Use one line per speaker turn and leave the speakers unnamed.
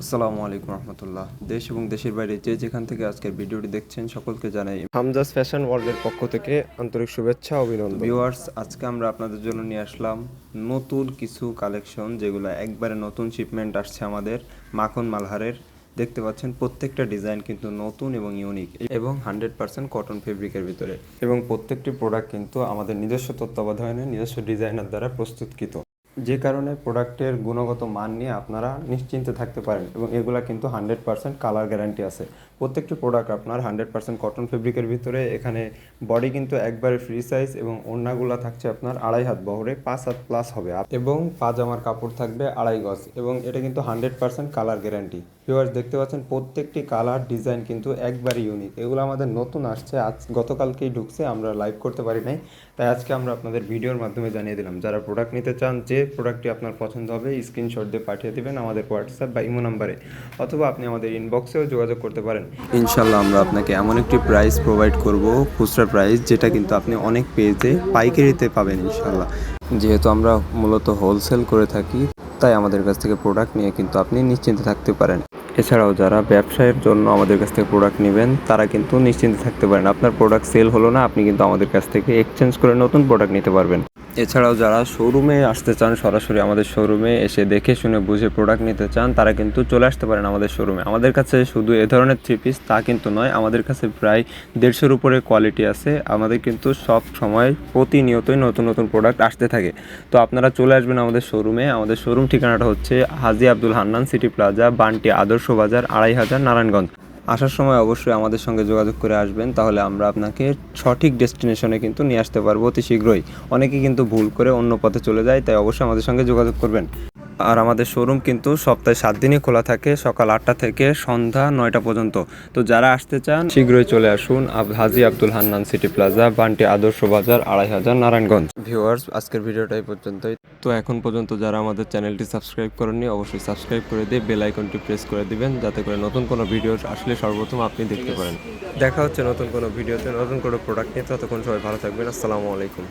আসসালামু আলাইকুম রহমতুল্লাহ। দেশ এবং দেশের বাইরে যে যেখান থেকে আজকের ভিডিওটি দেখছেন সকলকে জানাই হামজাস ফ্যাশন ওয়ার্ল্ডের পক্ষ থেকে আন্তরিক শুভেচ্ছা ও অভিনন্দন। ভিউয়ার্স, আজকে আমরা আপনাদের জন্য নিয়ে আসলাম নতুন কিছু কালেকশন, যেগুলো একবারে নতুন শিপমেন্ট আসছে আমাদের মাখন মালহারের। দেখতে পাচ্ছেন প্রত্যেকটা ডিজাইন কিন্তু নতুন এবং ইউনিক এবং 100% কটন ফেব্রিকের ভিতরে, এবং প্রত্যেকটি প্রোডাক্ট কিন্তু আমাদের নিজস্ব তত্ত্বাবধানে নিজস্ব ডিজাইনার দ্বারা প্রস্তুতকৃত, যে কারণে প্রোডাক্টের গুণগত মান নিয়ে আপনারা নিশ্চিন্তে থাকতে পারেন। এবং এগুলা কিন্তু 100% কালার গ্যারান্টি আছে। প্রত্যেকটি প্রোডাক্ট আপনার 100% কটন ফেব্রিকের ভিতরে। এখানে বডি কিন্তু একবারে ফ্রি সাইজ এবং ওড়নাগুলো থাকছে আপনার 2.5 হাত বহরে, 5 হাত প্লাস হবে, এবং পাজামার কাপড় থাকবে 2.5 গজ, এবং এটা কিন্তু 100% কালার গ্যারান্টি। ভিউয়ার্স, দেখতে পাচ্ছেন প্রত্যেকটি কালার ডিজাইন কিন্তু একবারে ইউনিক। এগুলো আমাদের নতুন আসছে, গতকালকেই ঢুকছে, আমরা লাইভ করতে পারি নাই, তাই আজকে আমরা আপনাদের ভিডিওর মাধ্যমে জানিয়ে দিলাম। যারা প্রোডাক্ট নিতে চান, যে প্রোডাক্টটি আপনার পছন্দ হবে স্ক্রিনশট দিয়ে পাঠিয়ে দেবেন আমাদের হোয়াটসঅ্যাপ বা ইমো নাম্বারে, অথবা আপনি আমাদের ইনবক্সেও যোগাযোগ করতে পারেন। ইনশাল্লাহ আমরা আপনাকে এমন একটি প্রাইস প্রোভাইড করব, খুচরা প্রাইস, যেটা কিন্তু আপনি অনেক পেজে পাইকারিতে পাবেন ইনশাল্লাহ। যেহেতু আমরা মূলত হোলসেল করে থাকি, তাই আমাদের কাছ থেকে প্রোডাক্ট নিয়ে কিন্তু আপনি নিশ্চিন্তে থাকতে পারেন। এছাড়াও যারা ব্যবসায়ের জন্য আমাদের কাছ থেকে প্রোডাক্ট নেবেন, তারা কিন্তু নিশ্চিন্তে থাকতে পারেন। আপনার প্রোডাক্ট সেল হলো না, আপনি কিন্তু আমাদের কাছ থেকে এক্সচেঞ্জ করে নতুন প্রোডাক্ট নিতে পারবেন। এছাড়াও যারা শোরুমে আসতে চান, সরাসরি আমাদের শোরুমে এসে দেখে শুনে বুঝে প্রোডাক্ট নিতে চান, তারা কিন্তু চলে আসতে পারেন আমাদের শোরুমে। আমাদের কাছে শুধু এ ধরনের থ্রি পিস তা কিন্তু নয়, আমাদের কাছে প্রায় 150-এর উপরে কোয়ালিটি আছে। আমাদের কিন্তু সব সময় প্রতিনিয়তই নতুন নতুন প্রোডাক্ট আসতে থাকে। তো আপনারা চলে আসবেন আমাদের শোরুমে। আমাদের শোরুম ঠিকানাটা হচ্ছে হাজী আব্দুল হান্নান সিটি প্লাজা, বান্টি আদর্শ বাজার, 2500, নারায়ণগঞ্জ। আসার সময় অবশ্যই আমাদের সঙ্গে যোগাযোগ করে আসবেন, তাহলে আমরা আপনাকে সঠিক ডেস্টিনেশনে কিন্তু নিয়ে আসতে পারবো অতি শীঘ্রই। অনেকে কিন্তু ভুল করে অন্য পথে চলে যায়, তাই অবশ্যই আমাদের সঙ্গে যোগাযোগ করবেন। আর আমাদের শোরুম কিন্তু সপ্তাহে 7 দিনই খোলা থাকে, সকাল 8টা থেকে সন্ধ্যা 9টা পর্যন্ত। তো যারা আসতে চান শীঘ্রই চলে আসুন হাজী আব্দুল হান্নান সিটি প্লাজা, বান্টি আদর্শ বাজার, 2500, নারায়ণগঞ্জ। ভিউয়ার্স, আজকের ভিডিওটা এই পর্যন্তই। তো এখন পর্যন্ত যারা আমাদের চ্যানেলটি সাবস্ক্রাইব করেননি, অবশ্যই সাবস্ক্রাইব করে দিয়ে বেল আইকনটি প্রেস করে দিবেন, যাতে করে নতুন কোনো ভিডিও আসলে সর্বপ্রথম আপনি দেখতে পারেন। দেখা হচ্ছে নতুন কোনো ভিডিওতে নতুন কোনো প্রোডাক্ট নিয়ে। ততক্ষণ সবাই ভালো থাকবেন। আসসালামু আলাইকুম।